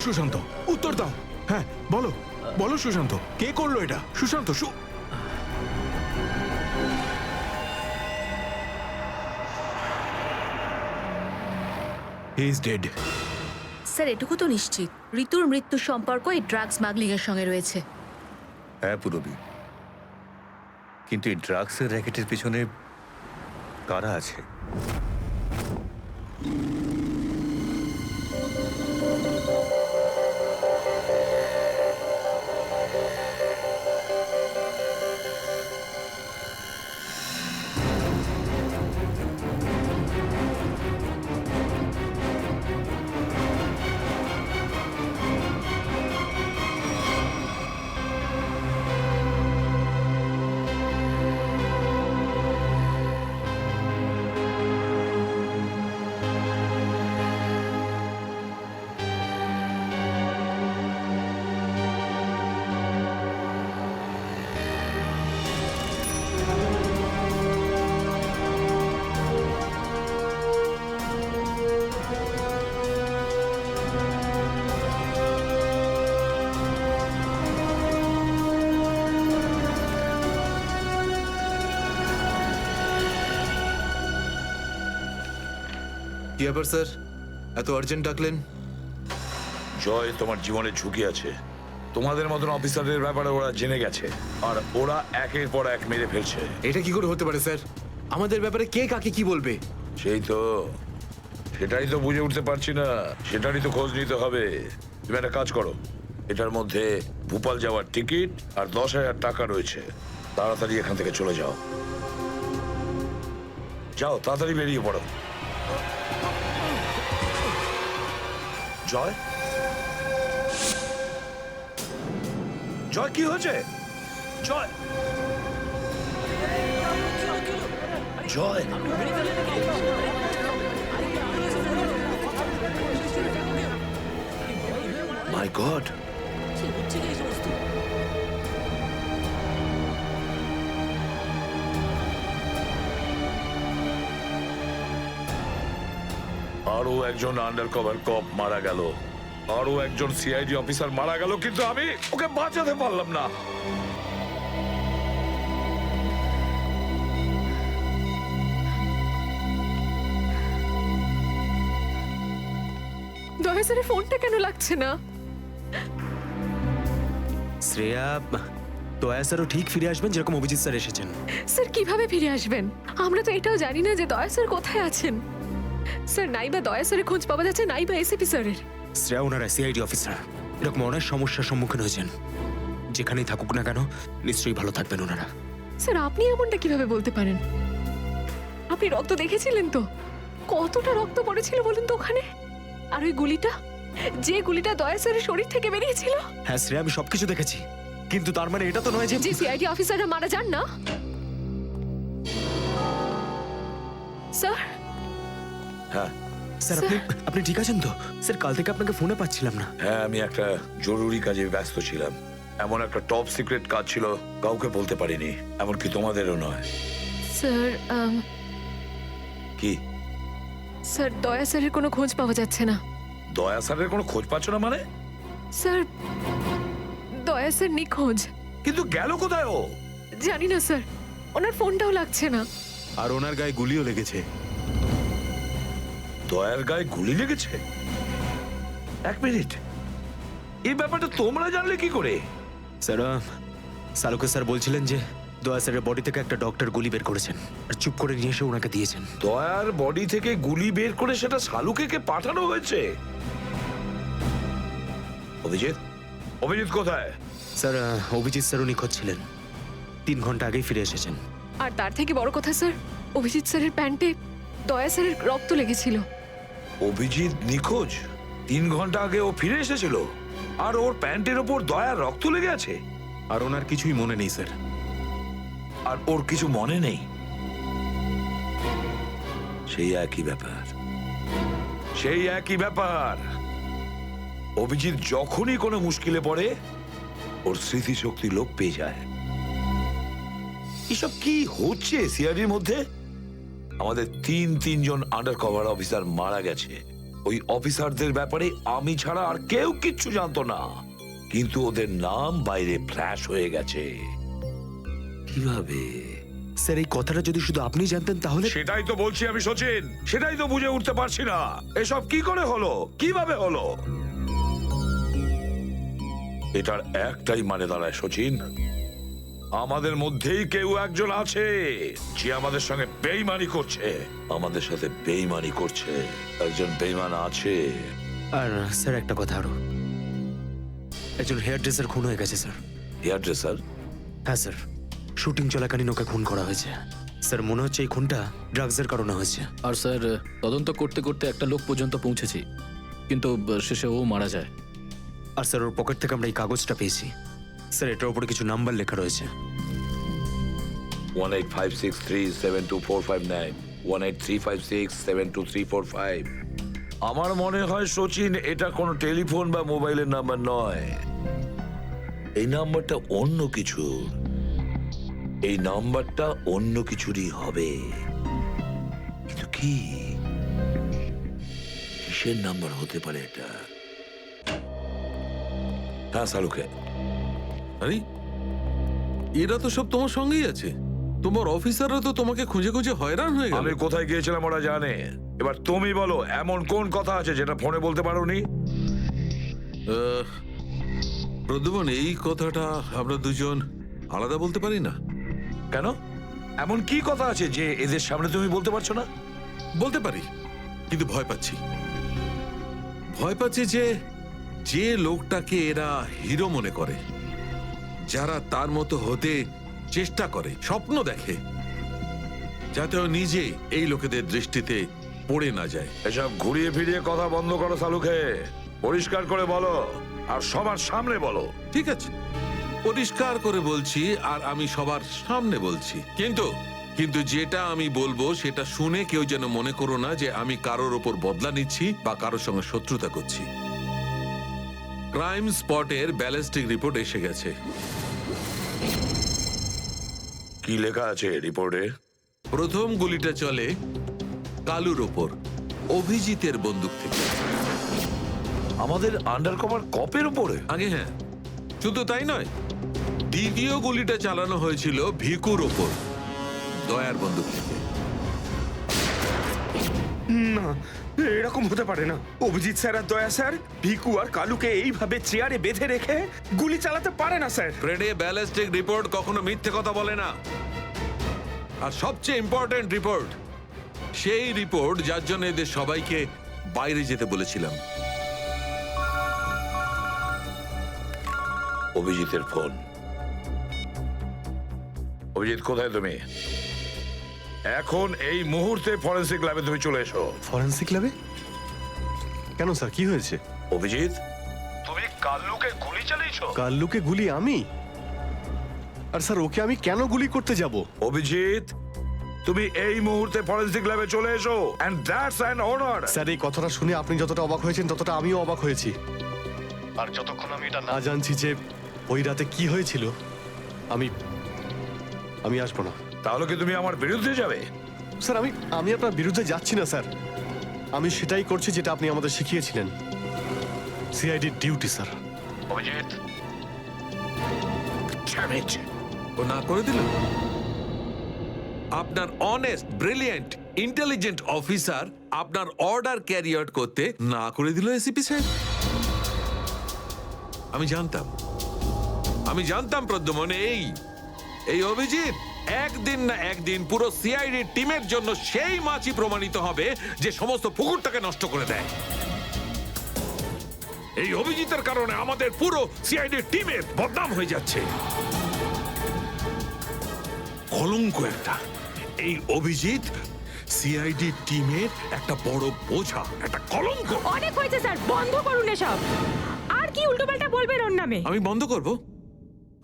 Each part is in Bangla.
সুশান্ত, উত্তর দাও। হ্যাঁ বলো, বলো সুশান্ত, কে করলো এটা? Sushant, he is dead. Sir এটুকু তো নিশ্চিত ঋতুর মৃত্যুর সম্পর্ক এই ড্রাগ স্মাগলিং এর সঙ্গে রয়েছে। হ্যাঁ পুরবী, কিন্তু এই ড্রাগসের র্যাকেটের পিছনে কারা আছে? কি ব্যাপার স্যার, এত আর্জেন্ট ডাকলেন? জয়, তোমার জীবনে ঝুঁকি আছে। তোমাদের মতন অফিসারদের ব্যাপারে ওরা জেনে গেছে, আর ওরা একের পর এক মেরে ফেলছে। এটা কি করে হতে পারে স্যার? আমাদের ব্যাপারে কে কাকে কি বলবে? সেটাই তো বুঝে উঠতে পারছি না। সেটারই তো খোঁজ নিতে হবে। তুমি একটা কাজ করো, এটার মধ্যে ভোপাল যাওয়ার টিকিট আর 10,000 টাকা রয়েছে। তাড়াতাড়ি এখান থেকে চলে যাও। যাও, তাড়াতাড়ি বেরিয়ে পড়ো। জয়, জয়, কি হয়েছে? জয়, জয়, মাই গড! আরো একজন আন্ডার কভার কপ মারা গেল, আরো একজন সিআইডি অফিসার মারা গেল, কিন্তু আমি ওকে বাঁচাতে পারলাম না। দয়া স্যারের ফোনটা কেন লাগছে না? শ্রেয়া, দয়া স্যারও ঠিক ফিরে আসবেন যেরকম অভিজিৎ স্যার এসেছেন। স্যার কিভাবে ফিরে আসবেন? আমরা তো এটাও জানি না যে দয়া স্যার কোথায় আছেন। স্যার নাইবা দয়া স্যারের খোঁজ পাওয়া যাচ্ছে, নাইবা এসিপি স্যারের। শ্রেয়া ওনারা সিআইডি অফিসার, এরকম অনেক সমস্যার সম্মুখীন হয়েছেন। যেখানেই থাকুক না কেন নিশ্চয়ই ভালো থাকবেন ওনারা। স্যার আপনি এমনটা কিভাবে বলতে পারেন? আপনি রক্ত দেখেছিলেন তো? কতটা রক্ত পড়েছিল বলুন তো ওখানে? আর ওই গুলিটা, যে গুলিটা দয়া স্যারের শরীর থেকে বেরিয়েছিল। হ্যাঁ শ্রেয়া, আমি সবকিছু দেখেছি, কিন্তু তার মানে এটা তো নয় যে যে সিআইডি অফিসাররা মারা যান না। স্যার, হ্যাঁ স্যার আপনি ঠিক আছেন তো? স্যার কাল থেকে আপনাকে ফোনে পাচ্ছিলাম না। হ্যাঁ, আমি একটা জরুরি কাজে ব্যস্ত ছিলাম। এমন একটা টপ সিক্রেট কাজ ছিল, কাউকে বলতে পারিনি, এমনকি তোমাদেরও নয়। স্যার কি? স্যার দয়া স্যারের কোনো খোঁজ পাওয়া যাচ্ছে না। দয়া স্যারের কোনো খোঁজ পাচ্ছ না মানে? স্যার দয়া স্যার নিখোঁজ। কিন্তু গেল কোথায় ও? জানি না স্যার, ওনার ফোনটাও লাগছে না। আর ওনার গায়ে গুলিও লেগেছে। দয়ার গায়ে গুলি লেগেছে? এক মিনিট, এই ব্যাপারটা তোমরা জানলে কি করে? স্যার সালুকে স্যার বলছিলেন যে দয়া স্যারের বডি থেকে একটা ডক্টর গুলি বের করেছেন আর চুপ করে নিয়ে এসে ওনাকে দিয়েছেন। দয়ার বডি থেকে গুলি বের করে সেটা শালুকে পাঠানো হয়েছে? অভিজিৎ, অভিজিৎ কোথায়? স্যার অভিজিৎ স্যারও নিখোঁজ ছিলেন, 3 ঘন্টা আগেই ফিরে এসেছেন। আর তার থেকে বড় কথা স্যার, অভিজিৎ স্যারের প্যান্টে দয়া স্যারের রক্ত লেগেছিল। অভিজিৎ নিখোঁজ? 3 ঘন্টা আগে ও ফিরে এসেছিল, আর ওর প্যান্টের ওপর দয়ার রক্ত লেগে আছে? আর ওনার কিছুই মনে নেই স্যার। আর ওর কিছু মনে নেই? সেই একই ব্যাপার, সেই একই ব্যাপার। অভিজিৎ যখনই কোনো মুশকিলে পড়ে ওর স্মৃতিশক্তি লোপ পেয়ে যায়। এসব কি হচ্ছে সিআইডির মধ্যে? আমাদের তিনজন আন্ডার কভার অফিসার মারা গেছে, ওই অফিসারদের ব্যাপারে আমি ছাড়া আর কেউ কিচ্ছু জানতো না, কিন্তু ওদের নাম বাইরে ফ্ল্যাশ হয়ে গেছে। কিভাবে? স্যার এই কথাটা যদি শুধু আপনি জানতেন তাহলে। সেটাই তো বলছি আমি সচিন, সেটাই তো বুঝে উঠতে পারছি না এসব কি করে হলো, কিভাবে হলো। এটার একটাই মানে দাঁড়ায় সচিন, আমাদের মধ্যেই কেউ একজন আছে যে আমাদের সঙ্গে বেইমানি করছে, আমাদের সাথে বেইমানি করছে। একজন বেইমান আছে। আর স্যার একটা কথা আরো, একজন হেয়ার ড্রেসার খুন হয়ে গেছে স্যার। Hairdresser? হ্যাঁ স্যার, শুটিং চলাকালীন ওকে খুন করা হয়েছে। স্যার মনে হচ্ছে এই খুনটা ড্রাগসের কারণে হয়েছে। আর স্যার তদন্ত করতে করতে একটা লোক পর্যন্ত পৌঁছেছি, কিন্তু শেষে ও মারা যায়। আর স্যার ওর পকেট থেকে আমরা এই কাগজটা পেয়েছি। স্যার এটার উপরে কিছু নাম্বার লেখা রয়েছে। 1856372459, 1835672345। আমার মনে হয় সচিন এটা কোনো টেলিফোন বা মোবাইলের নাম্বার নয়, এই নাম্বারটা অন্য কিছু, এই নাম্বারটা অন্য কিছুরই হবে। কিন্তু কি, কিসের নাম্বার হতে পারে এটা? হ্যাঁ সালুকে। আরে এরা তো সব তোমার সঙ্গেই আছে, তোমার অফিসাররা তো তোমাকে খুঁজে খুঁজে হয়রান হয়ে গেল। আমি কোথায় গিয়েছিলাম ওরা জানে। এবার তুমি বলো, এমন কোন কথা আছে যেটা ফোনে বলতে পারোনি? প্রদ্যুমন, এই কথাটা আমরা দুজন আলাদা বলতে পারি না? কেন? এমন কি কথা আছে যে এদের সামনে তুমি বলতে পারছো না? বলতে পারি, কিন্তু ভয় পাচ্ছি। ভয় পাচ্ছি যে যে লোকটাকে এরা হিরো মনে করে, যারা তার মতো হতে চেষ্টা করে, স্বপ্ন দেখে, যাতে ও নিজে এই লোকেদের দৃষ্টিতে পড়ে না যায়। এসব ঘুরিয়ে ফিরিয়ে কথা বন্ধ করো সালুকে, পরিষ্কার করে বলো, আর সবার সামনে বলো। ঠিক আছে, পরিষ্কার করে বলছি, আর আমি সবার সামনে বলছি, কিন্তু যেটা আমি বলবো সেটা শুনে কেউ যেন মনে করো না যে আমি কারোর ওপর বদলা নিচ্ছি বা কারোর সঙ্গে শত্রুতা করছি। ক্রাইম স্পটের ব্যালিস্টিক রিপোর্ট এসে গেছে। কি লেখা আছে রিপোর্টে? প্রথম গুলিটা চলে কালুর ওপর, অভিজিতের বন্দুক থেকে। আমাদের আন্ডার কভার কপের উপরে? আগে হ্যাঁ, শুধু তাই নয়, দ্বিতীয় গুলিটা চালানো হয়েছিল ভিকুর ওপর, দয়ার বন্দুক থেকে। না, এরকম হতে পারে না। অভিজিৎ স্যার আর দয়া স্যার ভিকু আর কালুকে এইভাবে চেয়ারে বেঁধে রেখে গুলি চালাতে পারে না স্যার। ফ্রেডে ব্যালিস্টিক রিপোর্ট কখনো মিথ্যে কথা বলে না। আর সবচেয়ে ইম্পর্টেন্ট রিপোর্ট, সেই রিপোর্ট যার জন্য এদের সবাইকে বাইরে যেতে বলেছিলাম। অভিজিতের ফোন। অভিজিৎ, কোথায় তুমি? এখন এই মুহূর্তে ফরেনসিক ল্যাবে তুমি চলে এসো। ফরেনসিক ল্যাবে? কেন স্যার, কি হয়েছে? অভিজিৎ, তুমি কাল্লুকে গুলি চালিয়েছো? কাল্লুকে গুলি আমি? আর স্যার ওকে আমি কেন গুলি করতে যাব? অভিজিৎ, তুমি এই মুহূর্তে ফরেনসিক ল্যাবে চলে এসো, এন্ড দ্যাটস অ্যান অনার। স্যার এই কথাটা শুনে আপনি যতটা অবাক হয়েছেন ততটা আমিও অবাক হয়েছি। আর যতক্ষণ আমি এটা না জানছি যে ওই রাতে কি হয়েছিল, আমি আসবো না। তাহলে কি তুমি আমার বিরুদ্ধে যাবে? স্যার আমি আপনার বিরুদ্ধে যাচ্ছি না স্যার, আমি সেটাই করছি যেটা আপনি আমাদের শিখিয়েছিলেন, CID duty sir. Abhijit, damn it! ও না করে দিল। আপনার অনেস্ট, ব্রিলিয়েন্ট, ইন্টেলিজেন্ট অফিসার আপনার অর্ডার ক্যারি আউট করতে না করে দিল এসিপি সাহেব। আমি জানতাম প্রদ্যুমন, এই অভিজিৎ একদিন না একদিন পুরো সিআইডি টিমের জন্য সেই মাছি প্রমাণিত হবে যে সমস্ত পুকুরটাকে নষ্ট করে দেয়। এই অভিজিতের কারণে আমাদের পুরো সিআইডি টিমের বদনাম হয়ে যাচ্ছে। কলঙ্ক একটা। এই অভিজিৎ সিআইডি টিমের একটা বড় বোঝা, একটা কলঙ্ক। অনেক হয়েছে স্যার, বন্ধ করুন এসব। আর কি উল্টোপাল্টা বলবেন ওর নামে? আমি বন্ধ করব?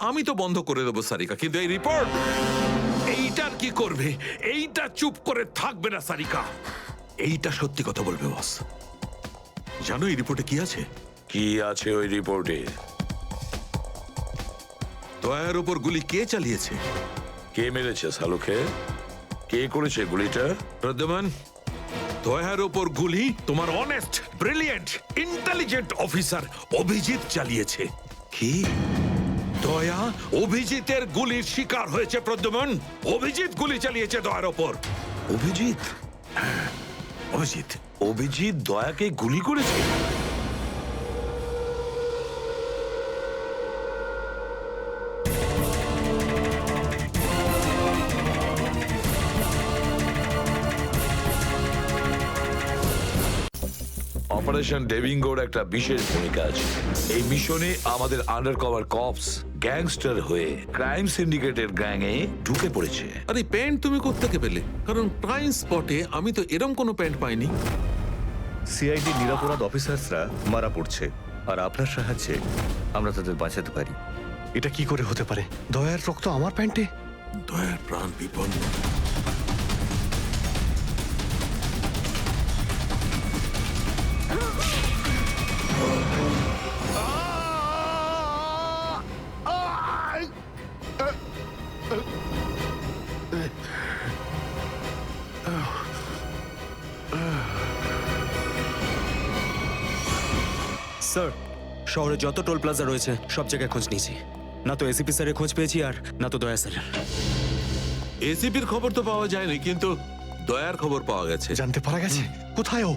আমি তো বন্ধ করে দেবো সারিকা, কিন্তু এই রিপোর্ট, এইটার কি করবে? এইটা চুপ করে থাকবে না সারিকা, এইটা সত্যি কথা বলবে বস। জানো এই রিপোর্টে কি আছে? কি আছে ওই রিপোর্টে? দয়ার উপর গুলি কে চালিয়েছে, কে মেরেছে সালুকে, কে করেছে গুলিটা? প্রদ্যুমন দয়ার ওপর গুলি তোমার honest, brilliant, intelligent officer Abhijit চালিয়েছে। কি? দয়া অভিজিতের গুলির শিকার হয়েছে প্রদ্যুম্ন। অভিজিৎ গুলি চালিয়েছে দয়ার ওপর। অভিজিৎ? অভিজিৎ অভিজিৎ দয়াকে গুলি করেছে? অপারেশন ডেভিঙ্গোর একটা বিশেষ ভূমিকা আছে এই মিশনে। আমাদের আন্ডারকভার কপস গ্যাংস্টার হয়ে ক্রাইম সিন্ডিকেটের গ্যাংয়ে ঢুকে পড়েছে। আরে প্যান্ট তুমি কোত্থেকে পেলে? কারণ ক্রাইম স্পটে আমি তো এরম কোনো প্যান্ট পাইনি। সিআইডি নিরাপরাধ অফিসার্সরা মারা পড়ছে, আর আপনার সাহায্যে আমরা তাদের বাঁচাতে পারি। এটা কি করে হতে পারে? দয়ার রক্ত আমার প্যান্টে? দয়ার প্রাণ বিপন্ন। স্যার, শহরে যত টোল প্লাজা রয়েছে সব জায়গায় খোঁজ নিয়েছি। না তো এসিপি স্যারের খোঁজ পেয়েছি, আর না তো দয়া স্যারের। এসিপির খবর তো পাওয়া যায়নি, কিন্তু দয়ার খবর পাওয়া গেছে। জানতে পারা গেছে কোথায় ও?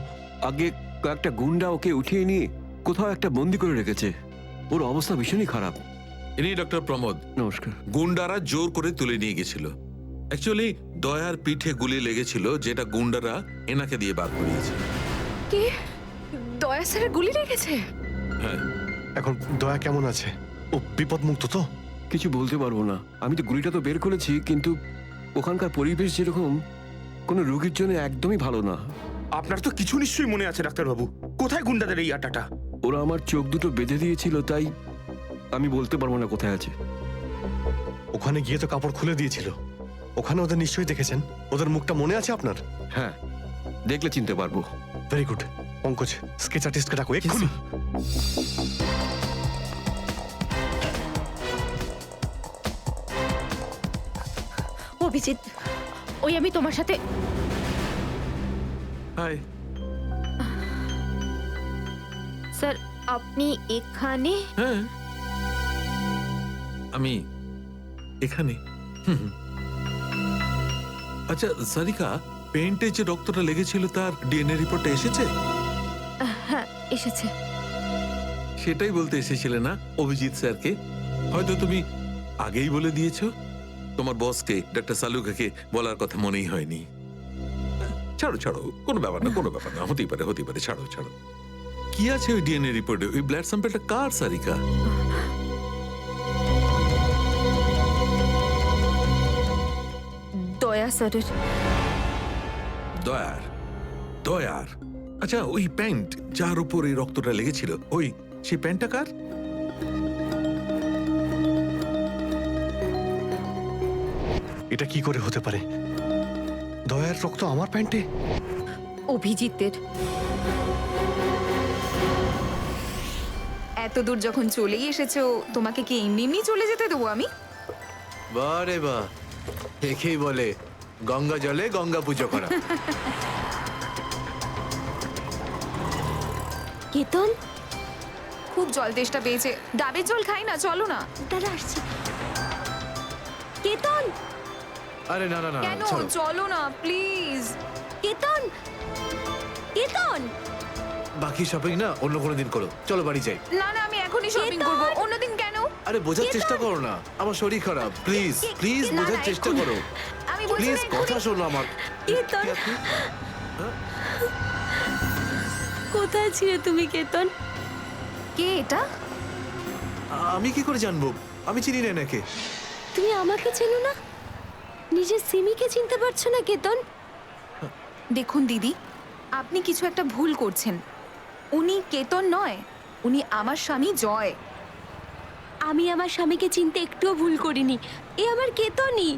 আগে কয়েকটা গুন্ডা ওকে উঠিয়ে নিয়ে কোথাও একটা বন্দি করে রেখেছে। ওর অবস্থা ভীষণই খারাপ। ইনি ডক্টর প্রমোদ। নমস্কার। গুন্ডারা জোর করে তুলে নিয়ে গেছিল। অ্যাকচুয়ালি দয়ার পিঠে গুলি লেগেছিল, যেটা গুন্ডারা এনাকে দিয়ে বার করিয়েছে। কি? দয়া স্যারের গুলি লেগেছে? হ্যাঁ। এখন দয়া কেমন আছে? ও বিপদমুক্ত তো? কিছু বলতে পারবো না। আমি তো গুলিটা তো বের করেছি, কিন্তু ওখানকার পরিবেশ যেরকম কোনো রোগীর জন্য একদমই ভালো না। আপনার তো কিছু নিশ্চয়ই মনে আছে ডাক্তারবাবু। কোথায় গুন্ডাদের এই আটাটা? ওরা আমার চোখ দুটো বেঁধে দিয়েছিল, তাই আমি বলতে পারবো না কোথায় আছে। ওখানে গিয়ে তো কাপড় খুলে দিয়েছিল। ওখানে ওদের নিশ্চয়ই দেখেছেন। ওদের মুখটা মনে আছে আপনার? হ্যাঁ, দেখলে চিনতে পারবো। Very good. পঙ্কজ, স্কেচ আর্টিস্টকে ডাকো এক্ষুনি। অভিজিৎ, ওই আমি তোমার সাথে। হাই। স্যার, আপনি এখানে? হ্যাঁ, আমি এখানে। আচ্ছা সারিকা, পেন্টে যে রক্তটা লেগেছিল তার ডিএনএ রিপোর্টটা এসেছে? হ্যাঁ, এসেছে। সেটাই বলতে এসেছিলে না অভিজিৎ স্যারকে? হয়তো তুমি আগেই বলে দিয়েছো। তোমার বসকে ডক্টর সালুকাকে বলার কথা মনেই হয়নি। ছাড়ো ছাড়ো, কোনো ব্যাপার না, কোনো ব্যাপার না। হতেই পারে, হতেই পারে। ছাড়ো ছাড়ো। কি আছে ওই ডিএনএ রিপোর্টে? ওই ব্লাড স্যাম্পলটা কার সারিকা? দয়া স্যারের। দয়ার? দয়ার? আচ্ছা, ওই প্যান্ট যার উপর এই রক্তটা লেগেছিল, ওই সেই প্যান্টটা কার? এটা কি করে হতে পারে? দয়ার রক্ত আমার প্যান্টে? অভিজিতের। এত দূর যখন চলেই এসেছো, তোমাকে কি এমনি এমনি চলে যেতে দেবো আমি? বারে বাহ, একেই বলে গঙ্গা জলে গঙ্গা পুজো করা। কেতন, খুব জল তেষ্টা পেয়েছে, ডাবের জল খাই না, চলো না। দাদা আসছি। কেতন, আরে না না না, কেন? ছাড়ো। চলো না প্লিজ। কেতন, কেতন। বাকি শপিং না অন্য কোনো দিন করো, চলো বাড়ি যাই। না না, আমি এখনই শপিং করবো। অন্যদিন কেন? আরে বোঝার চেষ্টা করো না, আমার শরীর খারাপ। প্লিজ প্লিজ না, বোঝার না, চেষ্টা এক্ষুনি। করো। আমি বলছি প্লিজ না, এক্ষুনি। কথা শোনো আমার। কেতন, কি আপনি? কোথায় ছিলে তুমি কেতন? কে এটা? আমি কি করে জানবো? আমি চিনি না এনাকে। তুমি আমাকে চেনো না? নিজের সিমিকে চিনতে পারছো না কেতন? দেখুন দিদি, আপনি কিছু একটা ভুল করছেন। উনি কেতন নয়, উনি আমার স্বামী জয়। আমি আমার স্বামীকে চিনতে একটুও ভুল করিনি। এ আমার কেতনই।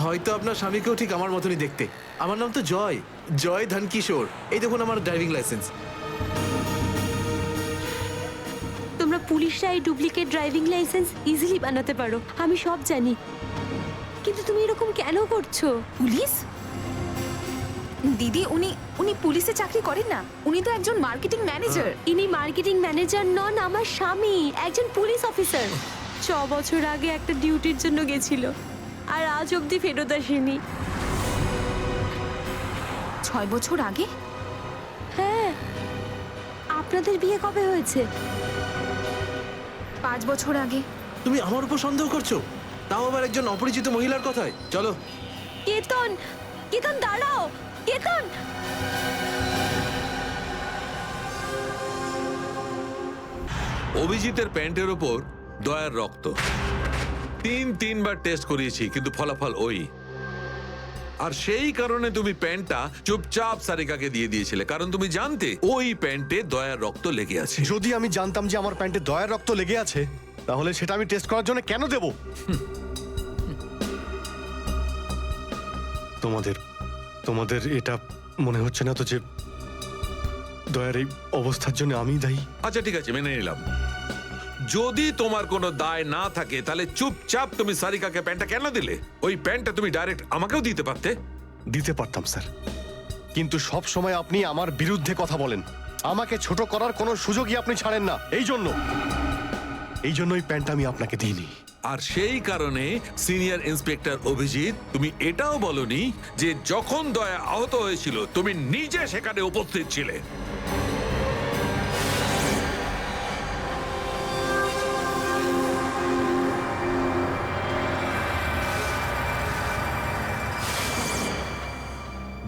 হয়তো আপনার স্বামীকেও ঠিক আমার মতনই দেখতে। আমার নাম তো জয়, জয় ধনকিশোর। এই দেখুন আমার ড্রাইভিং লাইসেন্স। তোমরা পুলিশরা এই ডুপ্লিকেট ড্রাইভিং লাইসেন্স ইজিলি বানাতে পারো, আমি সব জানি। কিন্তু তুমি এরকম কেন করছো? পুলিশ? দিদি উনি উনি পুলিশে চাকরি করেন না, উনি তো একজন মার্কেটিং ম্যানেজার। ইনি মার্কেটিং ম্যানেজার নন, আমার স্বামী একজন পুলিশ অফিসার। 6 বছর আগে একটা ডিউটির জন্য গেছিল আর আজ অবধি ফেরত আসেনি। 6 বছর আগে? হ্যাঁ। আপনাদের বিয়ে কবে হয়েছে? 5 বছর আগে। তুমি আমার উপর সন্দেহ করছো, তাও আবার একজন অপরিচিত মহিলার কথায়। চলো। কেতন, কেতন দাঁড়াও, কেতন। অভিজিতের প্যান্টের ওপর দয়ার রক্ত। 3বার টেস্ট করিয়েছি, কিন্তু ফলাফল ওই। আর সেই কারণে তুমি প্যান্টটা চুপচাপ সারিকাকে দিয়ে দিয়েছিলে, কারণ তুমি জানতে ওই প্যান্টে দয়ার রক্ত লেগে আছে। যদি আমি জানতাম যে আমার প্যান্টে দয়ার রক্ত লেগে আছে, তাহলে সেটা আমি টেস্ট করার জন্য কেন দেব? তোমাদের এটা মনে হচ্ছে না তো যে দয়ার এই অবস্থার জন্য আমি দায়ী? আচ্ছা ঠিক আছে, মেনে নিলাম। যদি তোমার কোনো দায় না থাকে তাহলে চুপচাপ তুমি সারিকাকে প্যান্টটা কেন দিলে? ওই প্যান্টটা তুমি ডাইরেক্ট আমাকেও দিতে পারতে। দিতে পারতাম স্যার, কিন্তু সব সময় আপনি আমার বিরুদ্ধে কথা বলেন। আমাকে ছোট করার কোনো সুযোগই আপনি ছাড়েন না। এই জন্য ওই প্যান্টটা আমি আপনাকে দিইনি। আর সেই কারণে সিনিয়র ইন্সপেক্টর অভিজিৎ, তুমি এটাও বলনি যে যখন দয়া আহত হয়েছিল তুমি নিজে সেখানে উপস্থিত ছিলে।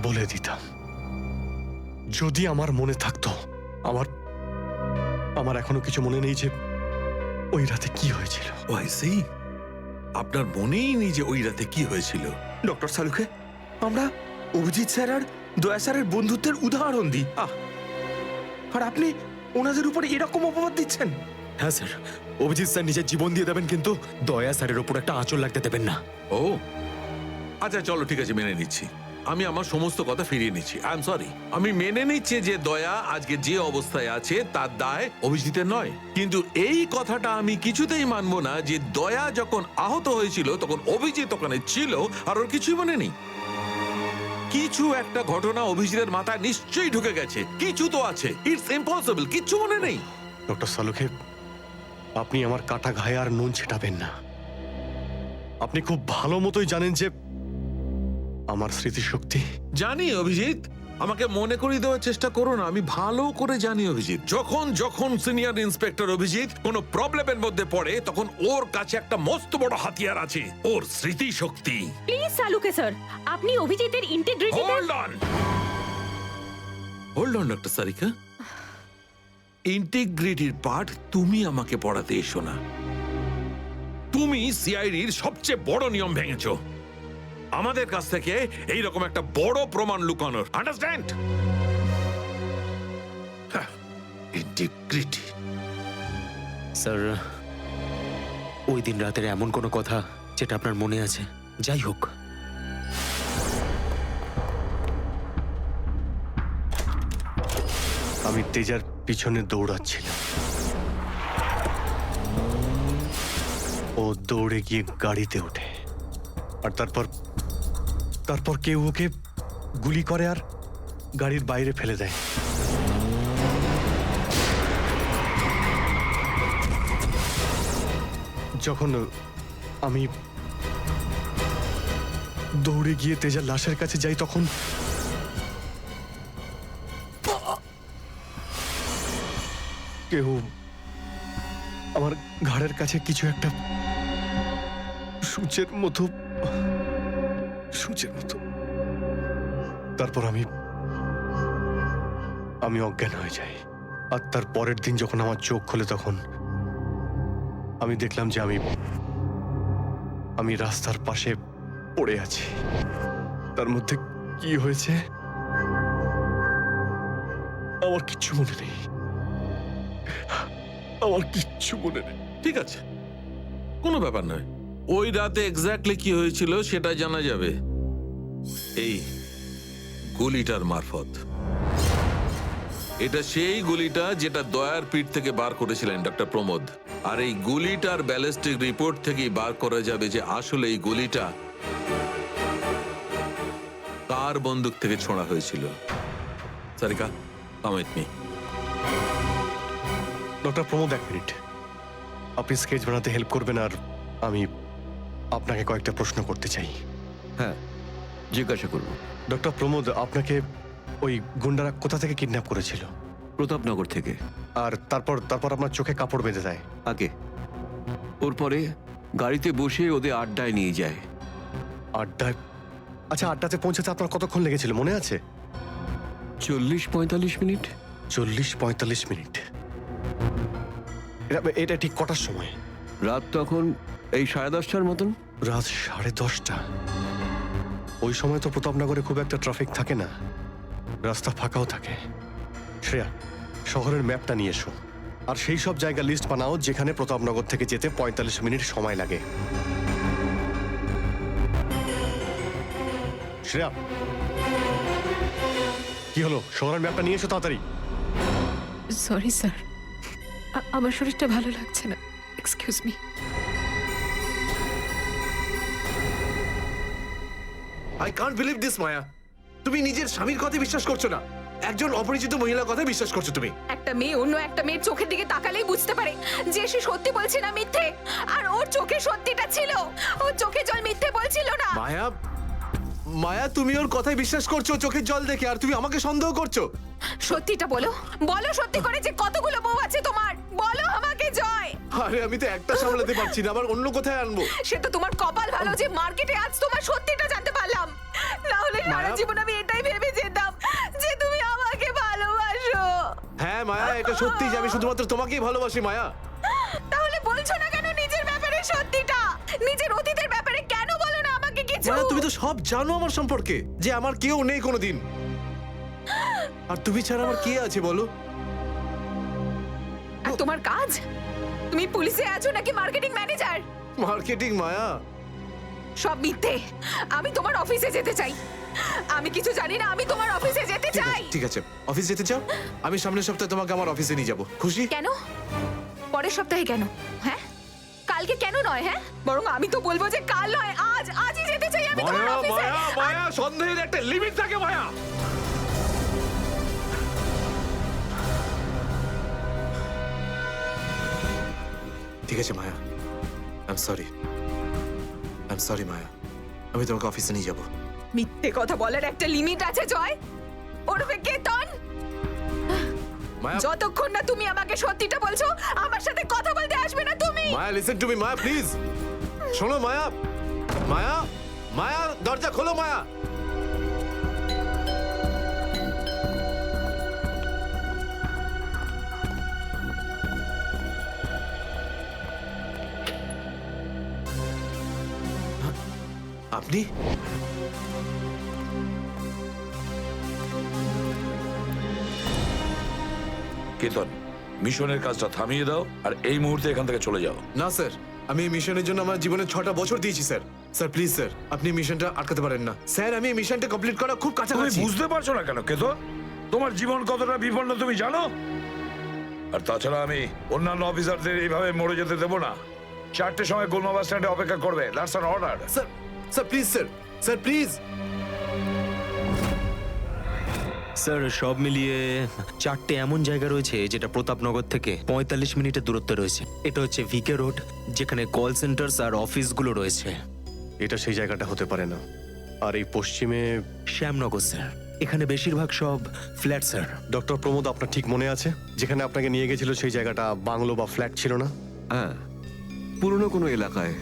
বলে দিতাম যদি আমার মনে থাকতো। আমার এখনো কিছু মনে নেই যে ওই রাতে কি হয়েছিল। আপনার মনেই নেই যে ওই রাতে কি হয়েছিল? ডক্টর সালুকে আমরা অভিজিৎ স্যার আর দয়া স্যারের বন্ধুত্বের উদাহরণ দিই, আর আপনি ওনাদের উপরে এরকম অপবাদ দিচ্ছেন? হ্যাঁ স্যার, অভিজিৎ স্যার নিজের জীবন দিয়ে দেবেন, কিন্তু দয়া স্যারের ওপর একটা আঁচল লাগতে দেবেন না। ও আচ্ছা, চলো ঠিক আছে, মেনে নিচ্ছি। আমি আমার সমস্ত কথা ফিরিয়ে নিচ্ছি। I am sorry. আমি মেনে নিচ্ছি যে দয়া আজকে যে অবস্থায় আছে তার দায় অভিজিতের নয়, কিন্তু এই কথাটা আমি কিছুতেই মানবো না যে দয়া যখন আহত হয়েছিল তখন অভিজিৎ ওখানে ছিল আর ওর কিছুই মনে নেই। কিছু একটা ঘটনা অভিজিতের মাথায় নিশ্চয়ই ঢুকে গেছে, কিছু তো আছে। ইটস ইম্পসিবল, কিচ্ছু মনে নেই। ডক্টর সালুকে, আপনি আমার কাটা ঘায়ে আর নুন ছেটাবেন না। আপনি খুব ভালো মতোই জানেন যে আমার স্মৃতিশক্তি। জানি অভিজিৎ, আমাকে মনে করিয়ে দেওয়ার চেষ্টা করো না। আমি ভালো করে জানি অভিজিৎ, যখন সিনিয়র ইন্সপেক্টর অভিজিৎ কোনো প্রবলেমের মধ্যে পড়ে তখন ওর কাছে একটা মস্ত বড় হাতিয়ার আছে, ওর স্মৃতিশক্তি। প্লিজ সালুকে স্যার, আপনি অভিজিতের integrity. Hold on doctor Sarika, ইন্টিগ্রিটির পার্ট তুমি আমাকে পড়াতে এসো না। তুমি সিআইডির সবচেয়ে বড় নিয়ম ভেঙেছো, আমাদের কাছ থেকে এইরকম একটা বড় প্রমাণ লুকানোর। আন্ডারস্ট্যান্ড? ইন্টিগ্রিটি। স্যার, ওই দিন রাতের এমন কোনো কথা যেটা আপনার মনে আছে? যাই হোক, আমি তেজার পিছনে দৌড়াচ্ছিলাম। ও দৌড়ে গিয়ে গাড়িতে ওঠে, আর তারপর কেউ ওকে গুলি করে আর গাড়ির বাইরে ফেলে দেয়। যখন আমি দৌড়ে গিয়ে তেজার লাশের কাছে যাই, তখন কেউ আমার ঘাড়ের কাছে কিছু একটা সূচের মতো। তারপর আমি অজ্ঞান হয়ে যাই। আর তার পরের দিন যখন আমার চোখ খোলে, তখন আমি দেখলাম যে আমি রাস্তার পাশে পড়ে আছি। তার মধ্যে কি হয়েছে আমার কিচ্ছু মনে নেই। ঠিক আছে, কোনো ব্যাপার নয়। ওই রাতে এক্স্যাক্টলি কি হয়েছিল সেটা জানা যাবে এই গুলিটার মারফত। এটা সেই গুলিটা যেটা দয়ার পিঠ থেকে বার করেছিলেন ডক্টর প্রমোদ। আর এই গুলিটার ব্যালিস্টিক রিপোর্ট থেকেই বার করা যাবে যে আসলে এই গুলিটা কার কার বন্দুক থেকে ছোঁড়া হয়েছিল? Sarika, come with me. Doctor Pramod, এক মিনিট। আপনি স্কেচ বানাতে হেল্প করবেন, আর আমি আপনাকে কয়েকটা প্রশ্ন করতে চাই। হ্যাঁ, জিজ্ঞাসা করবো। ডক্টর প্রমোদ, আপনাকে ওই গুন্ডারা কোথা থেকে কিডন্যাপ করেছিল? প্রতাপনগর থেকে। আর তারপর তারপর আপনার চোখে কাপড় বেঁধে দেয়? আগে ওর পরে গাড়িতে বসে ওদের আড্ডায় নিয়ে যায়। আড্ডায়? আচ্ছা, আড্ডাতে পৌঁছাতে আপনার কতক্ষণ লেগেছিল মনে আছে? 40-45 মিনিট। 40-45 মিনিট? এটা ঠিক কটার সময়? রাত তখন এই 10:30টার মতন। রাত 10:30টা? ওই সময় তো প্রতাপনগরে খুব একটা ট্রাফিক থাকে না, রাস্তা ফাঁকাও থাকে। শ্রেয়া, শহরের ম্যাপটা নিয়ে এসো, আর সেই সব জায়গা লিস্ট বানাও যেখানে প্রতাপনগর থেকে যেতে 45 মিনিট সময় লাগে। শ্রেয়া, কি হলো? শহরের ম্যাপটা নিয়ে এসো তাড়াতাড়ি। সরি স্যার, আমার শরীরটা ভালো লাগছে না, excuse me. I can't believe this Maya. তুমি নিজের স্বামীর কথা বিশ্বাস করছো না, একজন অপরিচিত মহিলার কথা বিশ্বাস করছো তুমি। একটা মেয়ে অন্য একটা মেয়ের চোখের দিকে তাকালেই বুঝতে পারে যে সে সত্যি বলছে না মিথ্যে। আর ওর চোখে সত্যিটা ছিল, ওর চোখে জল মিথ্যে বলছিল না। মায়া, মায়া, তুমি ওর কথায় বিশ্বাস করছো চোখের জল দেখে, আর তুমি আমাকে সন্দেহ করছো। সত্যিটা বলো, বলো সত্যি করে যে কতগুলো বউ আছে তোমার, বলো আমাকে জয়। আরে আমি তো একটা সামলাতে পারছি না, আবার অন্য কোথায় আনবো? সে তো তোমার কপাল ভালো যে মার্কেটে আজ তোমার সত্যিটা জানতে পারলাম, না হলে সারা মায়া- জীবন আমি এটাই ভেবে যেতাম যে তুমি আমাকে ভালোবাসো। হ্যাঁ মায়া, এটা সত্যি যে আমি শুধুমাত্র তোমাকেই ভালোবাসি। মায়া, তাহলে বলছো না কেন নিজের ব্যাপারে সত্যিটা? নিজের অতীতের ব্যাপারে কেন বলো না আমাকে কিছু? মায়া, তুমি তো সব জানো আমার সম্পর্কে, যে আমার কেউ নেই কোনোদিন, আর তুমি ছাড়া আমার কে আছে বলো? আর তোমার কাজ? তুমি পুলিশে আছো নাকি মার্কেটিং ম্যানেজার? মার্কেটিং? মায়া, সব মিথ্যে। আমি তোমার অফিসে যেতে চাই। আমি কিছু জানি না, আমি তোমার অফিসে যেতে ঠিক চাই। আছে, ঠিক আছে, অফিস যেতে চাও? আমি সামনের সপ্তাহে তোমাকে আমার অফিসে নিয়ে যাবো। খুশি? কেন? পরের সপ্তাহে কেন? হ্যাঁ, কালকে কেন নয়? হ্যাঁ, বরং আমি তো বলবো যে কাল নয়, আজ, আজই যেতে চাই আমি তোমার মায়া, অফিসে। মায়া, মায়া, সন্দেহের একটা লিমিট থাকে মায়া। ঠিক আছে মায়া, আই এম সরি মায়া, আমি তোমাকে অফিসে নিয়ে যাবো। মিথ্যে কথা বলার একটা লিমিট আছে জয়, ওরফে কেতন। মায়া, যতক্ষণ না তুমি আমাকে সত্যিটা বলছো, আমার সাথে কথা বলতে আসবে না তুমি। Maya, listen to me Maya, please শোনো মায়া। মায়া, মায়া, দরজা খোলো মায়া। আপনি? কেতন, মিশনের কাজটা থামিয়ে দাও আর এই মুহূর্তে এখান থেকে চলে যাও। না স্যার, আমি এই মিশনের জন্য আমার জীবনে 6টা বছর দিয়েছি স্যার। স্যার প্লিজ স্যার, আপনি মিশনটা আটকাতে পারেন না স্যার। আমি এই মিশনটা কমপ্লিট করা খুব তুমি কাছাকাছি। বুঝতে পারছো না কেন কেতন? তোমার জীবন কতটা বিপন্ন তুমি জানো? আর তাছাড়া আমি অন্যান্য অফিসারদের এইভাবে মরে যেতে দেবো না। 4টের সময় গোলমা বাস স্ট্যান্ডে অপেক্ষা করবে, that's an order. Sir, sir please sir, sir please. Sir, সব মিলিয়ে 4টে এমন জায়গা রয়েছে যেটা প্রতাপনগর থেকে 45 মিনিটের দূরত্বে রয়েছে। এটা হচ্ছে ভিকে রোড, যেখানে কল সেন্টার্স আর অফিসগুলো রয়েছে। এটা সেই জায়গাটা হতে পারে না। আর এই পশ্চিমে শ্যামনগর স্যার, এখানে বেশিরভাগ সব ফ্ল্যাট স্যার। ডক্টর প্রমোদ, আপনার ঠিক মনে আছে যেখানে আপনাকে নিয়ে গেছিল সেই জায়গাটা বাংলো বা ফ্ল্যাট ছিল না? হ্যাঁ, পুরনো কোনো এলাকায়।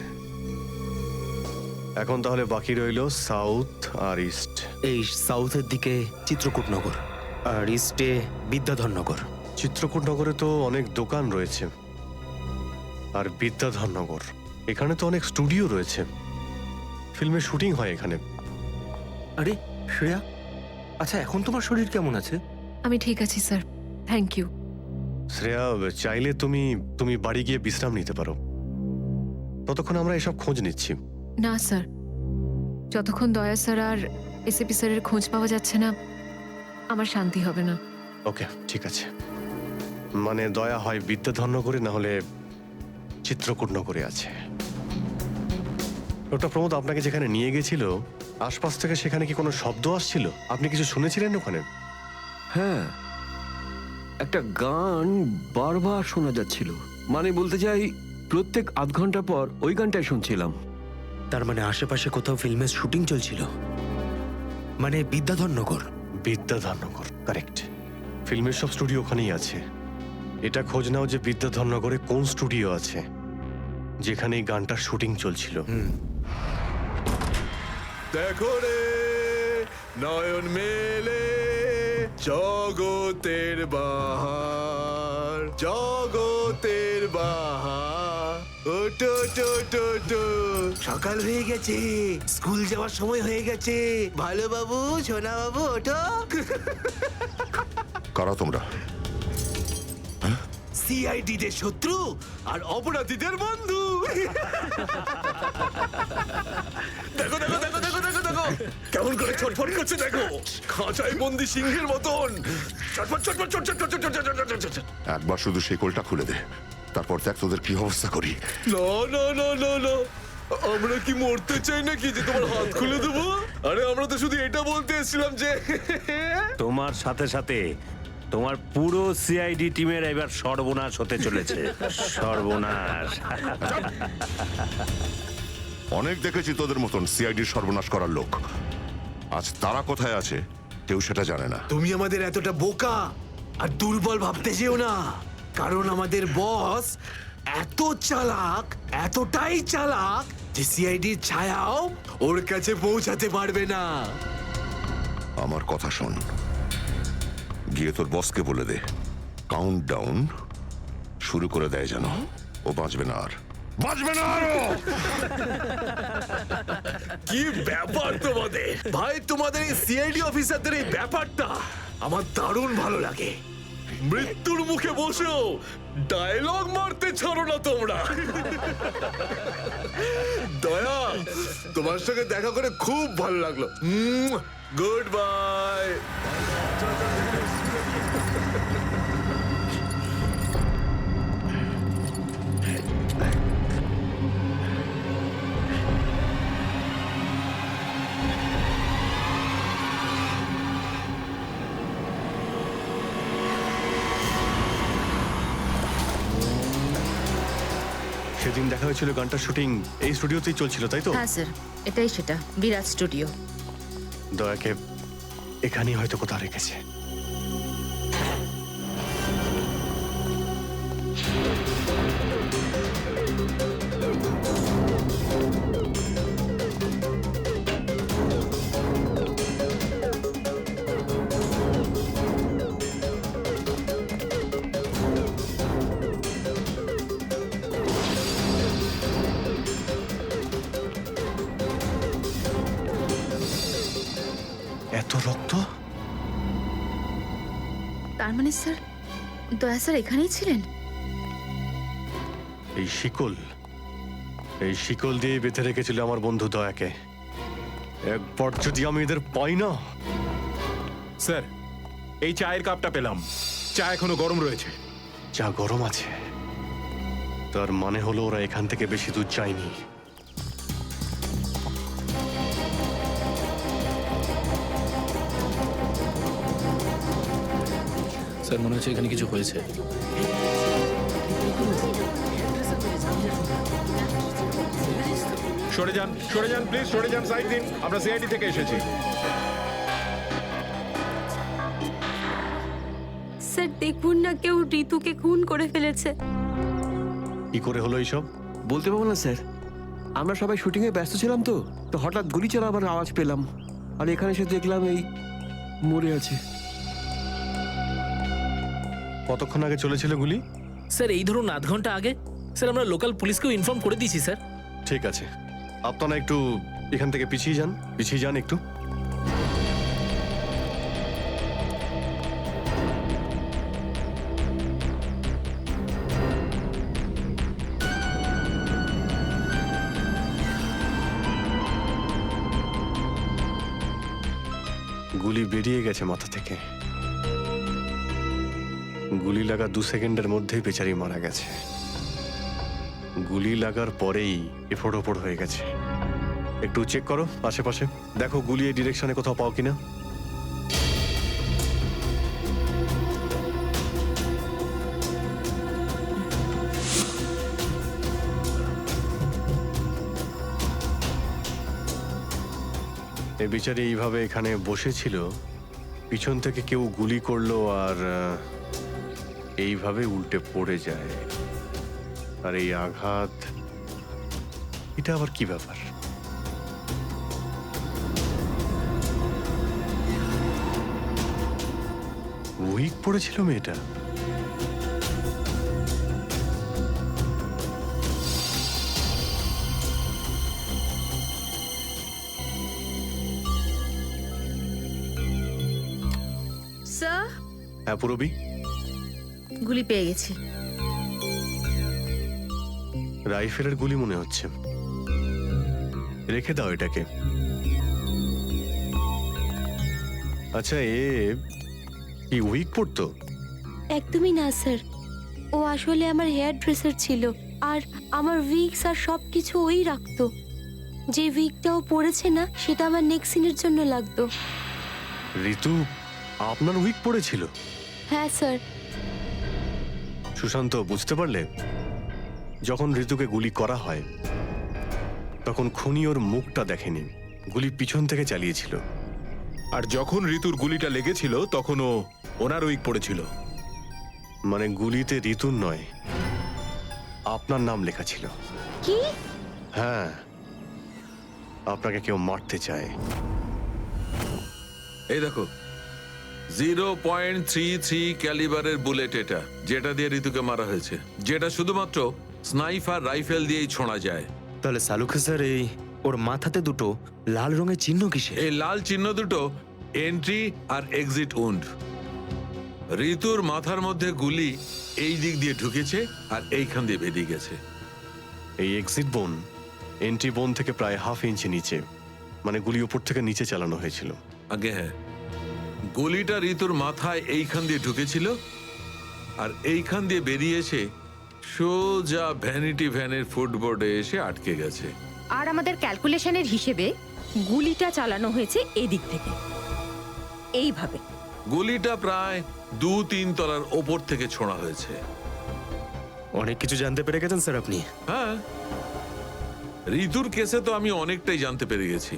এখন তাহলে বাকি রইল সাউথ আর ইস্ট। এই সাউথের দিকে চিত্রকূটনগর আর ইস্টে বিদ্যাধরনগর। চিত্রকূটনগরে তো অনেক দোকান রয়েছে, আর বিদ্যাধরনগর এখানে তো অনেক স্টুডিও রয়েছে, ফিল্মের শুটিং হয় এখানে। আরে শ্রেয়া, আচ্ছা এখন তোমার শরীর কেমন আছে? আমি ঠিক আছি স্যার, থ্যাংক ইউ। শ্রেয়া, চাইলে তুমি বাড়ি গিয়ে বিশ্রাম নিতে পারো, ততক্ষণ আমরা এসব খোঁজ নিচ্ছি। না স্যার, যতক্ষণ দয়া স্যার আর এসিপি স্যারের খোঁজ পাওয়া যাচ্ছে না, আমার শান্তি হবে না। ওকে, ঠিক আছে। মানে দয়া হয় বিদ্যাধরনগরে, না হলে চিত্রকূটনগরে আছে। ডক্টর প্রমোদ আপনাকে যেখানে নিয়ে গেছিল আশপাশ থেকে সেখানে কি কোনো শব্দ আসছিল? আপনি কিছু শুনেছিলেন ওখানে? হ্যাঁ, একটা গান বারবার শোনা যাচ্ছিল। মানে বলতে চাই, প্রত্যেক আধ ঘন্টা পর ওই গানটাই শুনছিলাম। তার মানে আশেপাশে কোথাও ফিল্মের শুটিং চলছিল, মানে বিদ্যাধরনগর। বিদ্যাধরনগর, কারেক্ট। ফিল্মের সব স্টুডিও ওখানেই আছে। এটা খোঁজ নাও যে বিদ্যাধরনগরে কোন স্টুডিও আছে যেখানে এই গানটার শুটিং চলছিল। দেখো রে নয়ন মেলে জগতের বাহার, জগতের বাহার। ওটো টো টো টো, সকাল হয়ে গেছে, স্কুল যাওয়ার সময় হয়ে গেছে। ভালো বাবু, সোনা বাবু, ওঠো। কারা তোমরা? সিআইডি দের শত্রু আর অপরাধীদের বন্ধু। দেখো দেখো দেখো দেখো দেখো দেখো কেমন করে ছটফট করছে, দেখো খাঁচায় বন্দি সিংহের মতন ছটফট ছটফট ছটফট ছটফট ছটফট। একবার শুধু শেকলটা খুলে দে, তারপর দেখ তোদের কি অবস্থা করি। না না না না না, আমরা কি মরতে চাই নাকি যে তোমার হাত খুলে দেবো? আরে আমরা তো শুধু এটা বলতে এসেছিলাম যে তোমার সাথে সাথে তোমার পুরো সিআইডি টিমের এবার সর্বনাশ হতে চলেছে। সর্বনাশ। অনেক দেখেছি তোদের মতন সিআইডির সর্বনাশ করার লোক। আজ তারা কোথায় আছে কেউ সেটা জানে না। তুমি আমাদের এতটা বোকা আর দুর্বল ভাবতে যেও না, কারণ আমাদের বস এত চালাক, এতটাই চালাক যে সিআইডির ছায়াও ওর কাছে পৌঁছাতে পারবে না। আমার কথা শোন, গিয়ে তোর বসকে বলে দে কাউন্ট ডাউন শুরু করে দেয় যেন ও বাঁচবে না আর, বাঁচবে না আরো। কি ব্যাপার তোমাদের ভাই, তোমাদের এই সিআইডি অফিসারদের এই ব্যাপারটা আমার দারুণ ভালো লাগে। মৃত্যুর মুখে বসেও ডায়লগ মারতে ছাড়ো না তোমরা। দয়া, তোমার সঙ্গে দেখা করে খুব ভালো লাগলো। Good bye. সেদিন দেখা হয়েছিল গানটার শুটিং এই স্টুডিওতেই চলছিল, তাই তো? হ্যাঁ স্যার, এটাই সেটা, বিরাজ স্টুডিও। দয়াকে এখানেই হয়তো কোথাও রেখেছে। এত রক্ত? তার মানে স্যার, দয়া স্যার এখানেই ছিলেন? এই শিকল দিয়ে বেঁধে রেখেছিল আমার বন্ধু দয়াকে। একবার যদি আমি এদের পাই না। স্যার, এই চায়ের কাপটা পেলাম, চা এখনো গরম রয়েছে। চা গরম আছে, তার মানে হলো ওরা এখান থেকে বেশি দূর যায়নি। স্যার মনে হচ্ছে এখানে কিছু হয়েছে। সরে যান, সরে যান প্লিজ, সরে যান, সাইড দিন, আমরা সিআইডি থেকে এসেছি। স্যার দেখুন না, কেউ ঋতুকে খুন করে ফেলেছে। কি করে হলো এইসব? বলতে পারবো না স্যার, আমরা সবাই শুটিং এ ব্যস্ত ছিলাম তো হঠাৎ গুলি চালাবার আওয়াজ পেলাম, আর এখানে এসে দেখলাম এই মরে আছে। কতক্ষণ আগে চলেছিল গুলি? স্যার এই ধরুন আধ ঘন্টা আগে। স্যার আমরা লোকাল পুলিশকেও ইনফর্ম করে দিয়েছি স্যার। ঠিক আছে, আপনারা একটু এখান থেকে পিছিয়ে যান একটু। গুলি বেরিয়ে গেছে মাথা থেকে। গুলি লাগা 2 সেকেন্ডের মধ্যেই বেচারি মারা গেছে। গুলি লাগার পরেই এফোড় ওপড় হয়ে গেছে। একটু চেক করো আশেপাশে, দেখো গুলি এই ডিরেকশনে কোথাও পাও কিনা। এই বিচারে এইভাবে এখানে বসেছিল, পিছন থেকে কেউ গুলি করলো আর এইভাবে উল্টে পড়ে যায়। আর এই আঘাত, এটা আবার কি ব্যাপার? উইক পড়েছিল মেয়েটা। স্যার, হ্যাঁ পুরবি, গুলি পেয়ে গেছি। রাইফেলের গুলি মনে হচ্ছে। রেখে দাও এটাকে। আচ্ছা, কি উইক পড়তো? একদমই না স্যার, ও আসলে আমার হেয়ার ড্রেসার ছিল, আর আমার উইগস আর সব কিছু ওই রাখতো। যে উইগটা ও পরেছে না, সেটা আমার নেক্সট সিনের জন্য লাগতো। ঋতু আপনার উইক পড়েছিল? হ্যাঁ স্যার। সুশান্ত, বুঝতে পারলে? যখন ঋতুকে গুলি করা হয় তখন খুনি ওর মুখটা দেখেনি, গুলি পিছন থেকে চালিয়েছিল। আর যখন ঋতুর গুলিটা লেগেছিল তখন ও ওনার উইক পড়েছিল। মানে গুলিতে ঋতুর নয়, আপনার নাম লেখা ছিল। কি? হ্যাঁ, আপনাকে কেউ মারতে চায়। এই দেখো, 0.33 ক্যালিবারের বুলেট এটা, যেটা দিয়ে ঋতুকে মারা হয়েছে, যেটা শুধুমাত্র স্নাইপার রাইফেল দিয়েই ছোঁড়া যায়। তাহলে সালুকে স্যার, এই ওর মাথাতে দুটো লাল রঙের চিহ্ন কিসে? এই লাল চিহ্ন দুটো এন্ট্রি আর এক্সিট উন্ড। ঋতুর মাথার মধ্যে গুলি এই দিক দিয়ে ঢুকেছে আর এইখান দিয়ে বেরিয়ে গেছে। এই এক্সিট বোন এন্ট্রি বোন থেকে প্রায় হাফ ইঞ্চি নিচে, মানে গুলি উপর থেকে নিচে চালানো হয়েছিল। আগে হ্যাঁ, গুলিটা ঋতুর মাথায় এইখান দিয়ে ঢুকেছিল আর এইখান দিয়ে বেরিয়ে এসে সোজা ভ্যানিটি ভ্যানের ফুটবোর্ডে এসে আটকে গেছে। আর আমাদের ক্যালকুলেশনের হিসেবে গুলিটা চালানো হয়েছে এদিক থেকে, এইভাবে। গুলিটা প্রায় 2-3 তলার ওপর থেকে ছোঁড়া হয়েছে। অনেক কিছু জানতে পেরে গেছেন স্যার আপনি। হ্যাঁ, ঋতুর কেসে তো আমি অনেকটাই জানতে পেরে গেছি।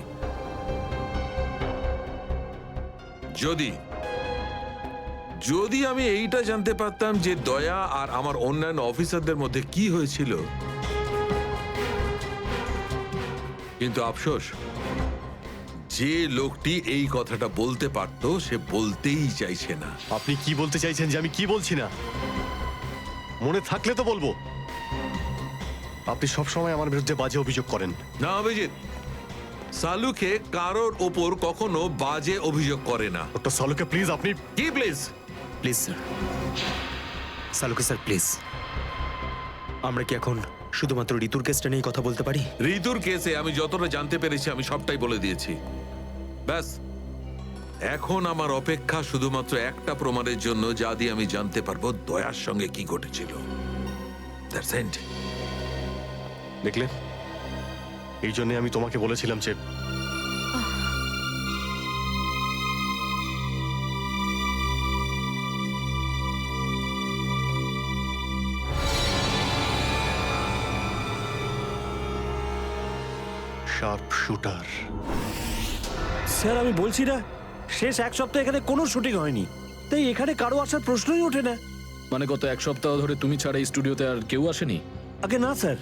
যদি আমি এইটা জানতে পারতাম যে দয়া আর আমার অন্যান্য অফিসারদের মধ্যে কি হয়েছিল, কিন্তু আফসোস, যে লোকটি এই কথাটা বলতে পারতো সে বলতেই চাইছে না। আপনি কি বলতে চাইছেন যে আমি কি বলছি না? মনে থাকলে তো বলবো। আপনি সবসময় আমার বিরুদ্ধে বাজে অভিযোগ করেন। না অভিজিৎ, সালুকে কারোর ওপর কখনো বাজে অভিযোগ করে না। ডক্টর সালুকে প্লিজ, আপনি কি please? Please sir, Saluke sir please. আমরা কি এখন শুধুমাত্র ঋতুর কেসটা নিয়ে কথা বলতে পারি? ঋতুর কেসে আমি যতটা জানতে পেরেছি আমি সবটাই বলে দিয়েছি। ব্যাস, এখন আমার অপেক্ষা শুধুমাত্র একটা প্রমাণের জন্য, যা দিয়ে আমি জানতে পারবো দয়ার সঙ্গে কি ঘটেছিল। That's it. দেখলে, এই জন্য আমি তোমাকে বলেছিলাম যে শার্প শুটার। স্যার, আমি বলছি না, শেষ এক সপ্তাহ এখানে কোনো শুটিং হয়নি, তাই এখানে কারো আসার প্রশ্নই ওঠে না। মানে গত এক সপ্তাহ ধরে তুমি ছাড়া এই স্টুডিওতে আর কেউ আসেনি? আগে না স্যার।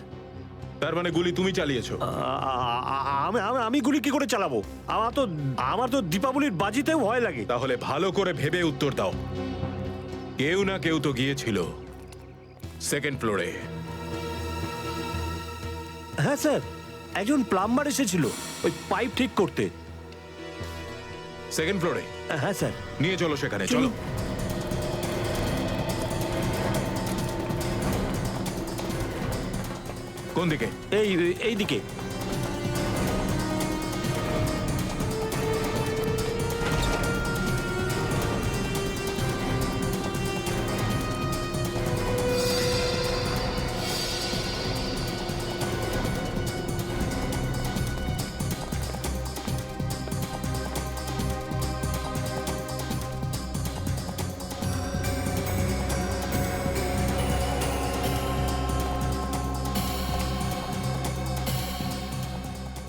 তার মানে গুলি তুমি চালিয়েছো? আমি গুলি কি করে চালাবো? আমার তো দীপাবলির বাজিতেও ভয় লাগে। তাহলে ভালো করে ভেবে উত্তর দাও। কেউ না কেউ তো গিয়েছিল সেকেন্ড ফ্লোরে। হ্যাঁ স্যার, একজন প্লাম্বার এসেছিল ওই পাইপ ঠিক করতে। সেকেন্ড ফ্লোরে? হ্যাঁ স্যার। নিয়ে চলো সেখানে, চলো। কোন দিকে? এই দিকে।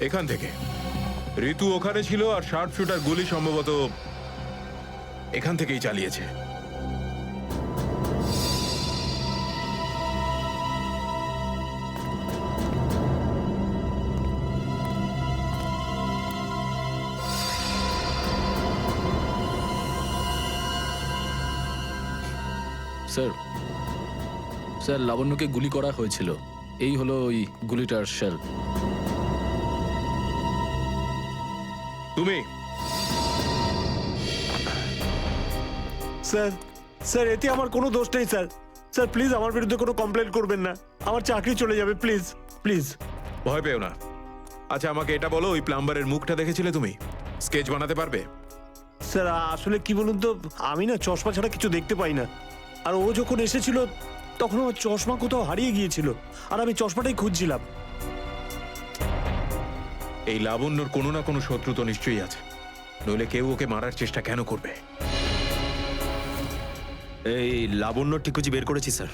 এখান থেকে। ঋতু ওখানে ছিল আর শার্প শুটার গুলি সম্ভবত এখান থেকেই চালিয়েছে। স্যার স্যার লাবণ্যকে গুলি করা হয়েছিল। এই হলো ওই গুলিটার শেল। তুমি স্যার স্যার এতে আমার কোনো দোষ নেই স্যার। স্যার প্লিজ আমার বিরুদ্ধে কোনো কমপ্লেন করবেন না, আমার চাকরি চলে যাবে, প্লিজ প্লিজ। ভয় পেও না। আচ্ছা আমাকে এটা বলো, ওই প্লাম্বারের মুখটা দেখেছিলে তুমি? স্কেচ বানাতে পারবে? স্যার আসলে কি বলুন তো, আমি না চশমা ছাড়া কিছু দেখতে পাই না। আর ও যখন এসেছিল তখন আমার চশমা কোথাও হারিয়ে গিয়েছিল, আর আমি চশমাটাই খুঁজছিলাম। এই লাবণ্যর কোনো না কোনো শত্রু তো নিশ্চয়ই আছে, নইলে কেউ ওকে মারার চেষ্টা কেন করবে? এই লাবণ্য ঠিকুজি বের করেছি স্যার,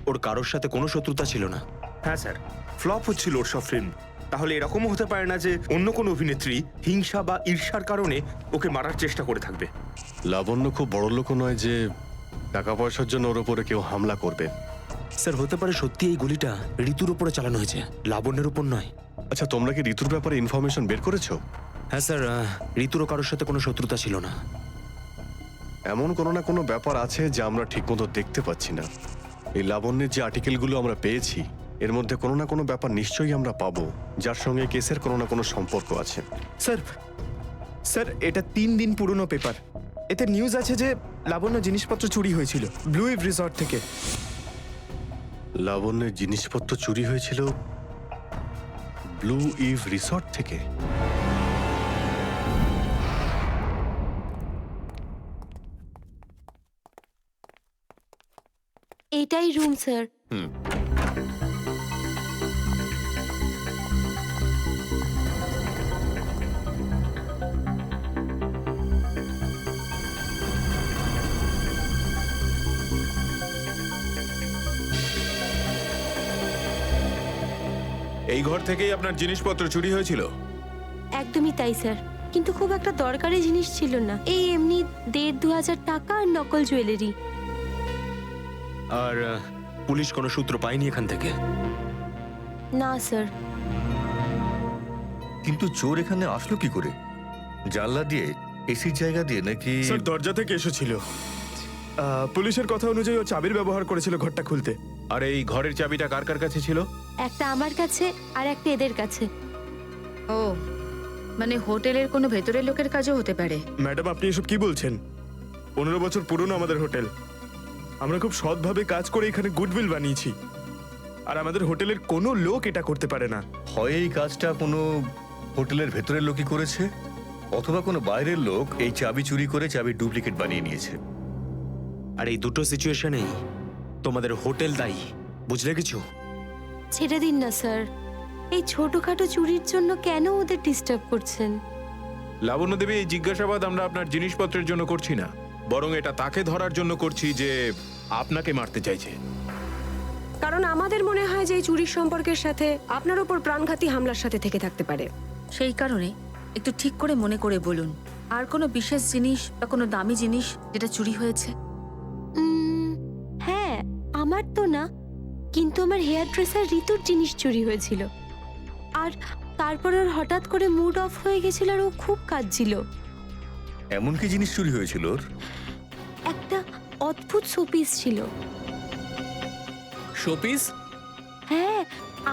ওর কারোর সাথে কোনো শত্রুতা ছিল না। হ্যাঁ স্যার, ফ্লপ হচ্ছিল ওর সব ফিল্ম। তাহলে এরকমও হতে পারে না যে অন্য কোনো অভিনেত্রী হিংসা বা ঈর্ষার কারণে ওকে মারার চেষ্টা করে থাকবে। লাবণ্য খুব বড় লোক নয় যে টাকা পয়সার জন্য ওর উপরে কেউ হামলা করবে। স্যার হতে পারে সত্যি এই গুলিটা ঋতুর উপরে চালানো হয়েছে, লাবণ্যের উপর নয়। আচ্ছা তোমরা কি ঋতুর ব্যাপারে ইনফরমেশন বের করেছো? হ্যাঁ স্যার, ঋতুরও কারোর সাথে কোনো শত্রুতা ছিল না। এমন কোনো না কোনো ব্যাপার আছে যা আমরা ঠিকমতো দেখতে পাচ্ছি না। এই লাবণ্যের যে আর্টিকেলগুলো আমরা পেয়েছি এর মধ্যে কোনো না কোনো ব্যাপার নিশ্চয়ই আমরা পাবো যার সঙ্গে কেসের কোনো না কোনো সম্পর্ক আছে। স্যার স্যার এটা 3 দিন পুরনো পেপার। এতে নিউজ আছে যে লাবণ্য জিনিসপত্র চুরি হয়েছিল ব্লু ইভ রিসর্ট থেকে। লাবণ্যের জিনিসপত্র চুরি হয়েছিল ব্লু ইভ রিসর্ট থেকে? এটাই রুম স্যার। এই ঘর থেকেই আপনার জিনিসপত্র চুরি হয়েছিল? একদমই তাই স্যার, কিন্তু খুব একটা দরকারি জিনিস ছিল না, এই এমনি 1,500-2,000 টাকা আর নকল জুয়েলারি। আর পুলিশ কোনো সূত্র পায়নি এখান থেকে? না স্যার। কিন্তু চোর এখানে আসলো কি করে? জানলা দিয়ে, এসির জায়গা দিয়ে নাকি? স্যার দরজা থেকে এসেছিল। পুলিশের কথা অনুযায়ী ও চাবির ব্যবহার করেছিল ঘরটা খুলতে। আর এই ঘরের চাবিটা কার কার কাছে ছিল? একটা আমার কাছে আর একটা এদের কাছে। ও মানে হোটেলের কোনো ভেতরের লোকের কাজও হতে পারে। ম্যাডাম আপনি এসব কি বলছেন? 15 বছর পুরনো আমাদের হোটেল, আমরা খুব সৎভাবে কাজ করে এখানে গুডউইল বানিয়েছি, আর আমাদের হোটেলের কোনো লোক এটা করতে পারে না। হয় এই কাজটা কোনো হোটেলের ভেতরের লোকই করেছে, অথবা কোনো বাইরের লোক এই চাবি চুরি করে চাবির ডুপ্লিকেট বানিয়ে নিয়েছে। আর এই দুটো সিচুয়েশনেই তোমাদের হোটেল দায়ী, বুঝলে কিছু? ছেড়ে দিন না স্যার, এই ছোটখাটো চুরির জন্য কেন ওদের ডিস্টার্ব করছেন? লাবণ্য দেবী, এই জিজ্ঞাসাবাদ আমরা আপনার জিনিসপত্রের জন্য করছি না, বরং এটা তাকে ধরার জন্য করছি যে আপনাকে মারতে চাইছে। কারণ আমাদের মনে হয় যে এই চুরির সম্পর্কের সাথে আপনার উপর প্রাণঘাতী হামলার সাথে থেকে থাকতে পারে। সেই কারণে একটু ঠিক করে মনে করে বলুন, আর কোনো বিশেষ জিনিস বা কোনো দামি জিনিস যেটা চুরি হয়েছে? হ্যাঁ, আমার তো না, কিন্তু আমার হেয়ার ড্রেসার ঋতুর জিনিস চুরি হয়েছিল। আর তারপর ওর হঠাৎ করে মুড অফ হয়ে গেছিল আর ও খুব কাঁদছিল। এমন কি জিনিস চুরি হয়েছিল ওর? একটা অদ্ভুত শোপিস ছিল। শোপিস? হ্যাঁ,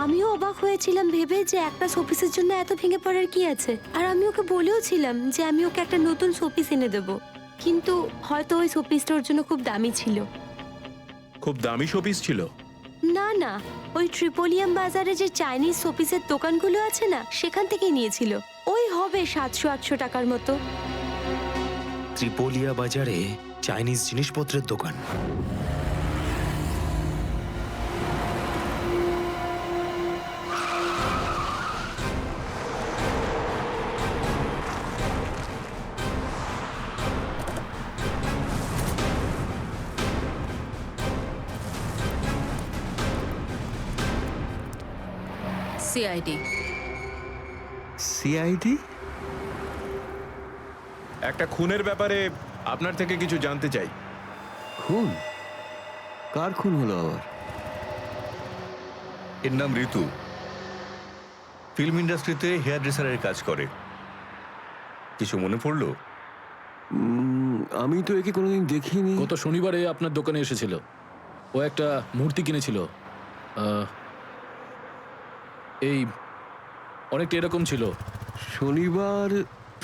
আমিও অবাক হয়েছিলাম ভেবে যে একটা শোপিসের জন্য এত ভেঙে পড়ার কি আছে। আর আমি ওকে বলেও ছিলাম যে আমি ওকে একটা নতুন শোপিস এনে দেবো, কিন্তু হয়তো ওই শোপিসটা ওর জন্য খুব দামি ছিল। খুব দামি শোপিস ছিল? না না, ওই ট্রিপোলিয়াম বাজারে যে চাইনিজ শোপিসের দোকানগুলো আছে না, সেখান থেকেই নিয়েছিল। ওই হবে 700-800 টাকার মতো। ত্রিপোলিয়া বাজারে চাইনিজ জিনিসপত্রের দোকান? CID CID? একটা খুনের ব্যাপারে আপনার থেকে কিছু জানতে চাই। খুন? কার খুন হলো আবার? এর নাম ঋতু, ফিল্ম ইন্ডাস্ট্রিতে হেয়ার ড্রেসারের কাজ করে। কিছু মনে পড়লো? আমি তো একে কোনোদিন দেখিনি। গত শনিবারে আপনার দোকানে এসেছিল। ও একটা মূর্তি কিনেছিল। এই অনেকটা এরকম ছিল।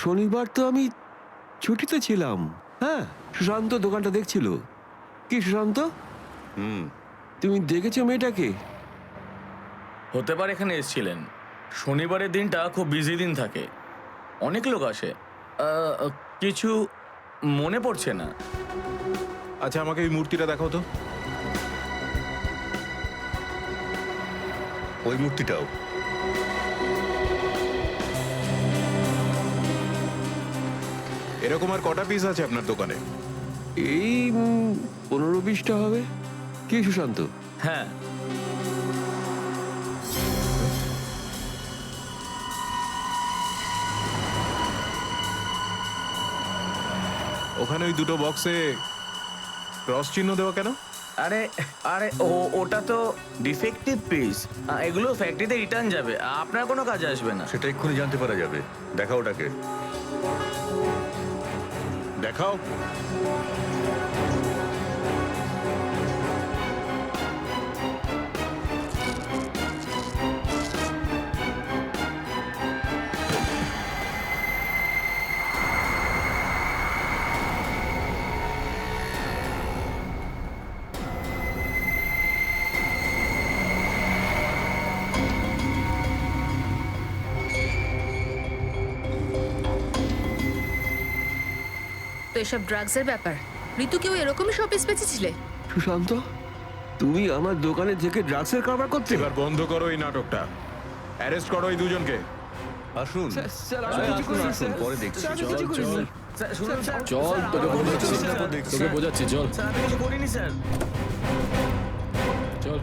শনিবার তো আমি ছুটিতে ছিলাম। হ্যাঁ, সুশান্ত দোকানটা দেখছিল। কি সুশান্ত? তুমি দেখেছো মেয়েটাকে? হতে পারে এখানে এসেছিলেন। শনিবারের দিনটা খুব বিজি দিন থাকে, অনেক লোক আসে। কিছু মনে পড়ছে না। আচ্ছা, আমাকে এই মূর্তিটা দেখাও তো। ওই মূর্তিটাও? এরকম আর কটা পিস আছে আপনার দোকানে? এই 15-20টা হবে। কি সুশান্ত? হ্যাঁ, ওখানে ওই দুটো বক্সে ক্রস চিহ্ন দেওয়া কেন? আরে আরে ওটা তো ডিফেক্টিভ পিস। এগুলো ফ্যাক্টরিতে রিটার্ন যাবে, আপনার কোনো কাজে আসবে না। সেটা এক্ষুনি জানতে পারা যাবে। দেখাও ওটাকে, দেখাও। তো এসব ড্রাগসের ব্যাপার। ঋতুকেও এরকমই শপিস বেঁচেছিলে? সুশান্ত, তুমি আমার দোকানে থেকে ড্রাগসের কারবার করতে? এবার বন্ধ করো এই নাটকটা। অ্যারেস্ট করো এই দুজনকে। আসুন, আসুন, পরে দেখছি। চল, তোকে বোঝাচ্ছি, চল। আমি কিছু করিনি স্যার। চল।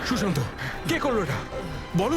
সুশান্ত, কে করলো এটা?